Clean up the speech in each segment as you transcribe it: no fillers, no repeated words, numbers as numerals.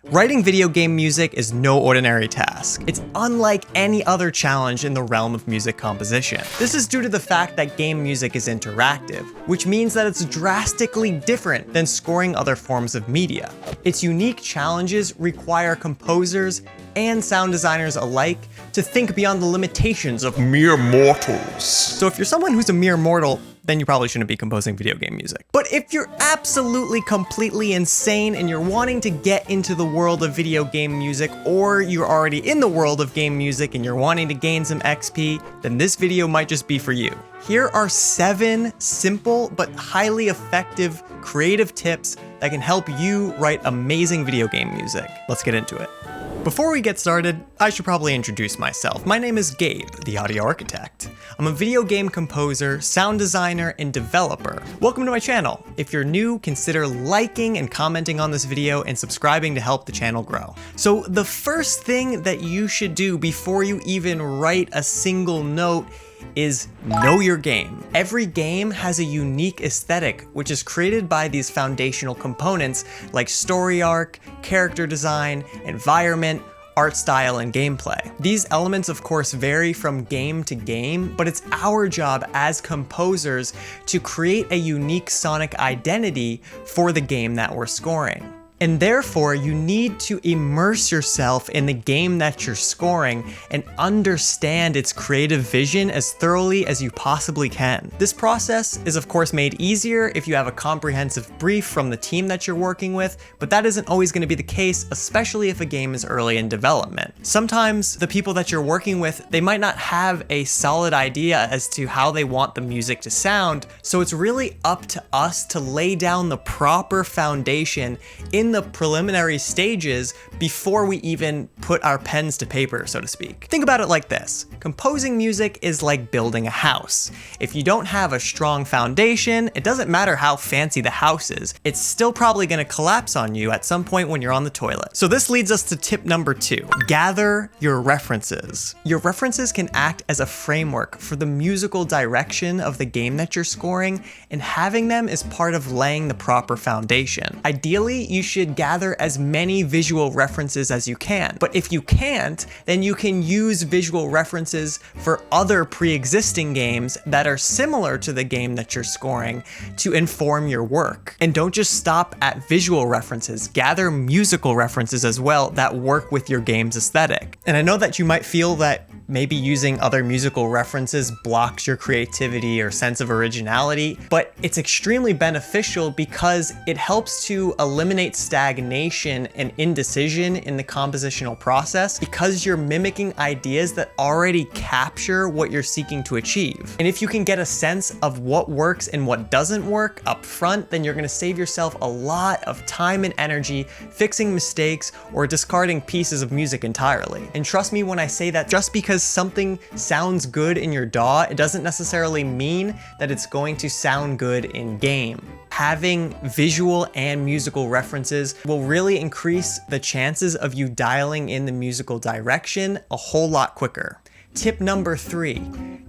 Writing video game music is no ordinary task. It's unlike any other challenge in the realm of music composition. This is due to the fact that game music is interactive, which means that it's drastically different than scoring other forms of media. Its unique challenges require composers and sound designers alike to think beyond the limitations of mere mortals. So if you're someone who's a mere mortal, then you probably shouldn't be composing video game music. But if you're absolutely completely insane and you're wanting to get into the world of video game music, or you're already in the world of game music and you're wanting to gain some XP, then this video might just be for you. Here are 7 simple but highly effective creative tips that can help you write amazing video game music. Let's get into it. Before we get started, I should probably introduce myself. My name is Gabe, the audio architect. I'm a video game composer, sound designer, and developer. Welcome to my channel. If you're new, consider liking and commenting on this video and subscribing to help the channel grow. So the first thing that you should do before you even write a single note is know your game. Every game has a unique aesthetic, which is created by these foundational components like story arc, character design, environment, art style, and gameplay. These elements of course vary from game to game, but it's our job as composers to create a unique sonic identity for the game that we're scoring. And therefore, you need to immerse yourself in the game that you're scoring and understand its creative vision as thoroughly as you possibly can. This process is of course made easier if you have a comprehensive brief from the team that you're working with, but that isn't always going to be the case, especially if a game is early in development. Sometimes the people that you're working with, they might not have a solid idea as to how they want the music to sound, so it's really up to us to lay down the proper foundation in the preliminary stages before we even put our pens to paper, so to speak. Think about it like this. Composing music is like building a house. If you don't have a strong foundation, it doesn't matter how fancy the house is, it's still probably going to collapse on you at some point when you're on the toilet. So this leads us to tip number 2. Gather your references. Your references can act as a framework for the musical direction of the game that you're scoring, and having them is part of laying the proper foundation. Ideally, you should gather as many visual references as you can. But if you can't, then you can use visual references for other pre-existing games that are similar to the game that you're scoring to inform your work. And don't just stop at visual references, gather musical references as well that work with your game's aesthetic. And I know that you might feel that maybe using other musical references blocks your creativity or sense of originality, but it's extremely beneficial because it helps to eliminate stagnation and indecision in the compositional process because you're mimicking ideas that already capture what you're seeking to achieve. And if you can get a sense of what works and what doesn't work up front, then you're going to save yourself a lot of time and energy fixing mistakes or discarding pieces of music entirely. And trust me when I say that just because something sounds good in your DAW, it doesn't necessarily mean that it's going to sound good in game. Having visual and musical references will really increase the chances of you dialing in the musical direction a whole lot quicker. Tip number 3,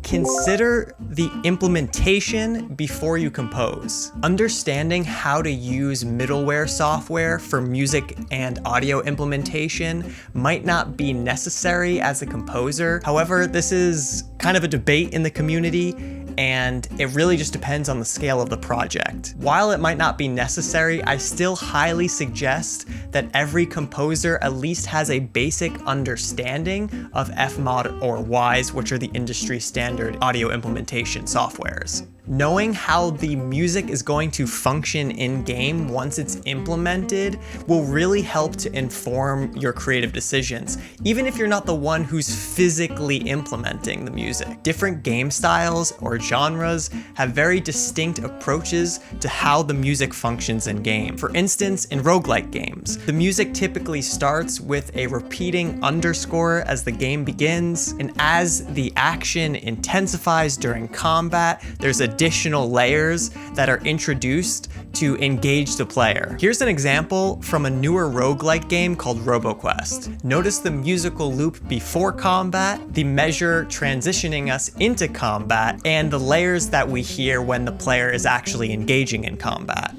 consider the implementation before you compose. Understanding how to use middleware software for music and audio implementation might not be necessary as a composer. However, this is kind of a debate in the community, and it really just depends on the scale of the project. While it might not be necessary, I still highly suggest that every composer at least has a basic understanding of Fmod or Wise, which are the industry standard audio implementation softwares. Knowing how the music is going to function in-game once it's implemented will really help to inform your creative decisions, even if you're not the one who's physically implementing the music. Different game styles or genres have very distinct approaches to how the music functions in-game. For instance, in roguelike games, the music typically starts with a repeating underscore as the game begins, and as the action intensifies during combat, there's additional layers that are introduced to engage the player. Here's an example from a newer roguelike game called RoboQuest. Notice the musical loop before combat, the measure transitioning us into combat, and the layers that we hear when the player is actually engaging in combat.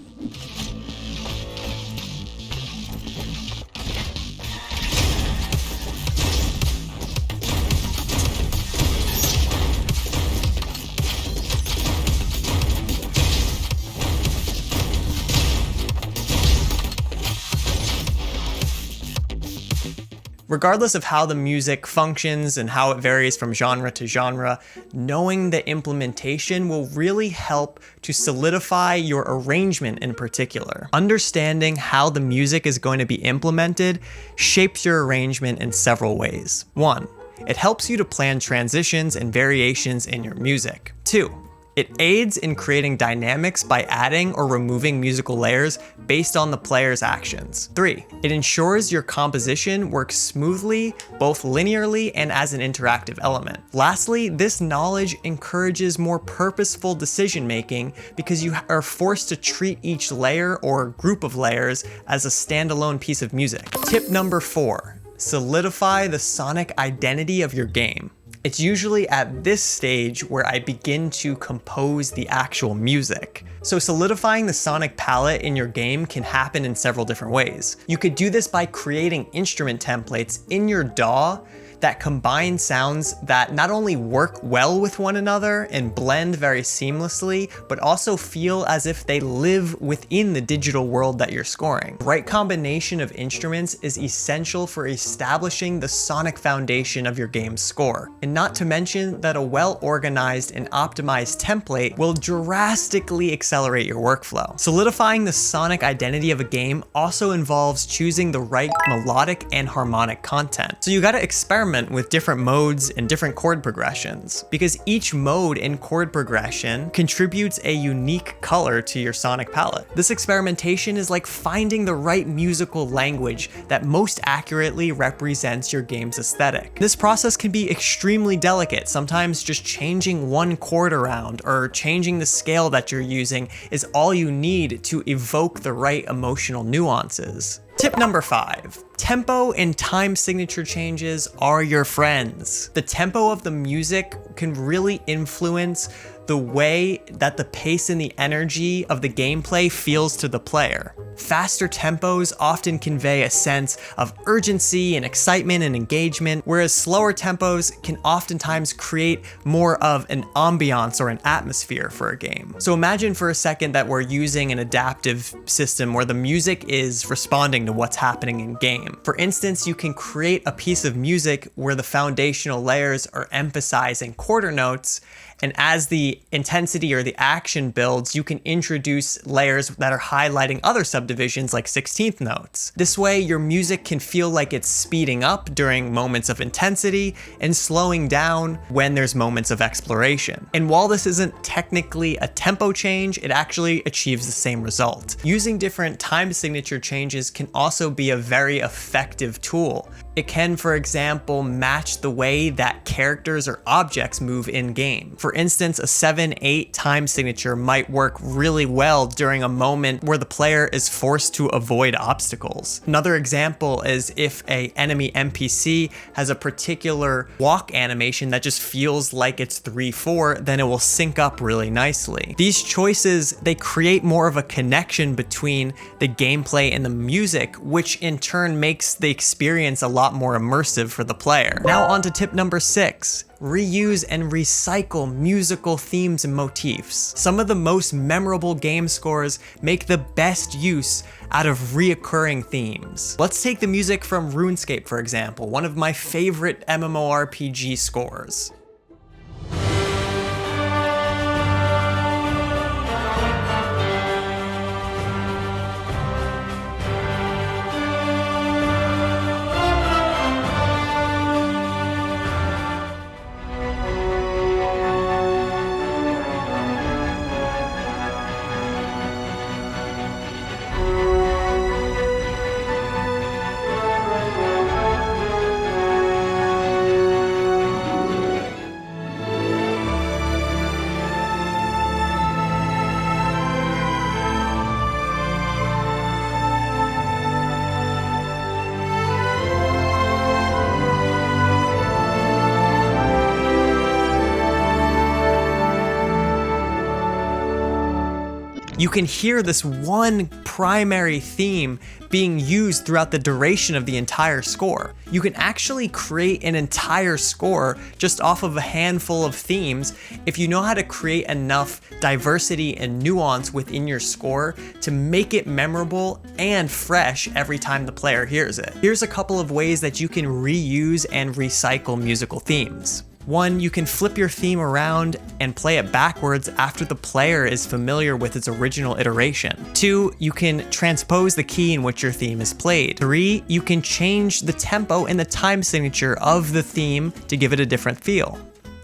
Regardless of how the music functions and how it varies from genre to genre, knowing the implementation will really help to solidify your arrangement in particular. Understanding how the music is going to be implemented shapes your arrangement in several ways. 1. It helps you to plan transitions and variations in your music. 2. It aids in creating dynamics by adding or removing musical layers based on the player's actions. 3. It ensures your composition works smoothly, both linearly and as an interactive element. Lastly, this knowledge encourages more purposeful decision making because you are forced to treat each layer or group of layers as a standalone piece of music. Tip number 4. Solidify the sonic identity of your game. It's usually at this stage where I begin to compose the actual music. So solidifying the sonic palette in your game can happen in several different ways. You could do this by creating instrument templates in your DAW that combine sounds that not only work well with one another and blend very seamlessly, but also feel as if they live within the digital world that you're scoring. The right combination of instruments is essential for establishing the sonic foundation of your game's score. And not to mention that a well-organized and optimized template will drastically accelerate your workflow. Solidifying the sonic identity of a game also involves choosing the right melodic and harmonic content. So you gotta experiment with different modes and different chord progressions, because each mode and chord progression contributes a unique color to your sonic palette. This experimentation is like finding the right musical language that most accurately represents your game's aesthetic. This process can be extremely delicate. Sometimes just changing one chord around or changing the scale that you're using is all you need to evoke the right emotional nuances. Tip number 5. Tempo and time signature changes are your friends. The tempo of the music can really influence the way that the pace and the energy of the gameplay feels to the player. Faster tempos often convey a sense of urgency and excitement and engagement, whereas slower tempos can oftentimes create more of an ambiance or an atmosphere for a game. So imagine for a second that we're using an adaptive system where the music is responding to what's happening in game. For instance, you can create a piece of music where the foundational layers are emphasizing quarter notes, and as the intensity or the action builds, you can introduce layers that are highlighting other subdivisions like 16th notes. This way, your music can feel like it's speeding up during moments of intensity and slowing down when there's moments of exploration. And while this isn't technically a tempo change, it actually achieves the same result. Using different time signature changes can also be a very effective tool. It can, for example, match the way that characters or objects move in-game. For instance, a 7/8 time signature might work really well during a moment where the player is forced to avoid obstacles. Another example is if an enemy NPC has a particular walk animation that just feels like it's 3/4, then it will sync up really nicely. These choices, they create more of a connection between the gameplay and the music, which in turn makes the experience a lot more immersive for the player. Now on to tip number 6. Reuse and recycle musical themes and motifs. Some of the most memorable game scores make the best use out of reoccurring themes. Let's take the music from RuneScape, for example, one of my favorite MMORPG scores. you can hear this one primary theme being used throughout the duration of the entire score. You can actually create an entire score just off of a handful of themes if you know how to create enough diversity and nuance within your score to make it memorable and fresh every time the player hears it. Here's a couple of ways that you can reuse and recycle musical themes. 1, you can flip your theme around and play it backwards after the player is familiar with its original iteration. 2, you can transpose the key in which your theme is played. 3, you can change the tempo and the time signature of the theme to give it a different feel.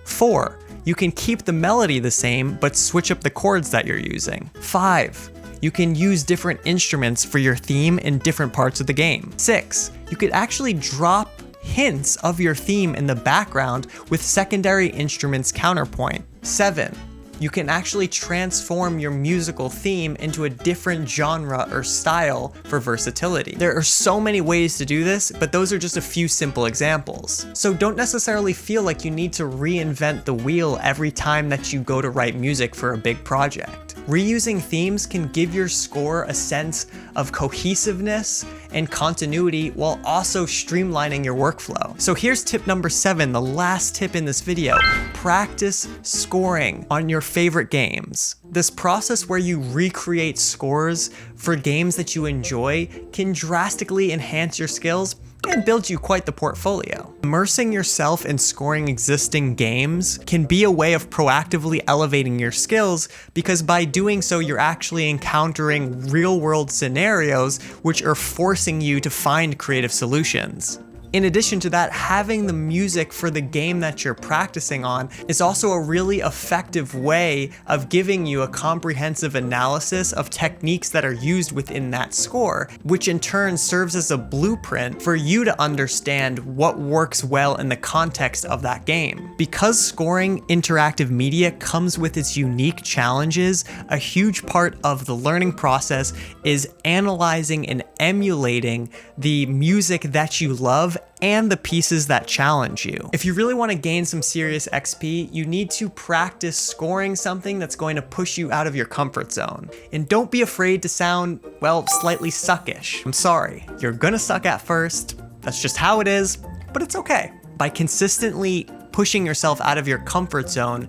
4, you can keep the melody the same but switch up the chords that you're using. 5, you can use different instruments for your theme in different parts of the game. 6, you could actually drop hints of your theme in the background with secondary instruments counterpoint. 7, you can actually transform your musical theme into a different genre or style for versatility. There are so many ways to do this, but those are just a few simple examples. So don't necessarily feel like you need to reinvent the wheel every time that you go to write music for a big project. Reusing themes can give your score a sense of cohesiveness and continuity while also streamlining your workflow. So here's tip number 7, the last tip in this video. Practice scoring on your favorite games. This process where you recreate scores for games that you enjoy can drastically enhance your skills and build you quite the portfolio. Immersing yourself in scoring existing games can be a way of proactively elevating your skills, because by doing so you're actually encountering real-world scenarios which are forcing you to find creative solutions. In addition to that, having the music for the game that you're practicing on is also a really effective way of giving you a comprehensive analysis of techniques that are used within that score, which in turn serves as a blueprint for you to understand what works well in the context of that game. Because scoring interactive media comes with its unique challenges, a huge part of the learning process is analyzing and emulating the music that you love and the pieces that challenge you. If you really want to gain some serious XP, you need to practice scoring something that's going to push you out of your comfort zone. And don't be afraid to sound, well, slightly suckish. I'm sorry, you're gonna suck at first. That's just how it is, but it's okay. By consistently pushing yourself out of your comfort zone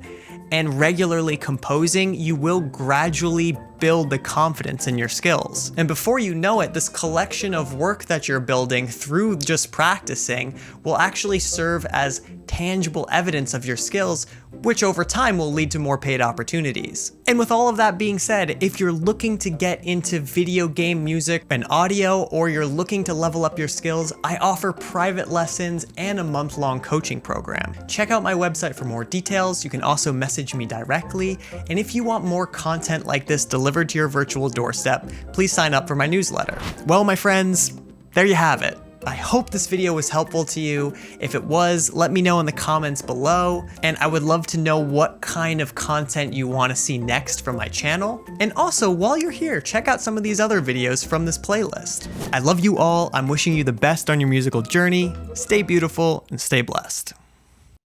and regularly composing, you will gradually build the confidence in your skills. And before you know it, this collection of work that you're building through just practicing will actually serve as tangible evidence of your skills, which over time will lead to more paid opportunities. And with all of that being said, if you're looking to get into video game music and audio, or you're looking to level up your skills, I offer private lessons and a month-long coaching program. Check out my website for more details. You can also message me directly. And if you want more content like this delivered to your virtual doorstep, please sign up for my newsletter. Well, my friends, there you have it. I hope this video was helpful to you. If it was, let me know in the comments below, and I would love to know what kind of content you want to see next from my channel. And also, while you're here, check out some of these other videos from this playlist. I love you all. I'm wishing you the best on your musical journey. Stay beautiful and stay blessed.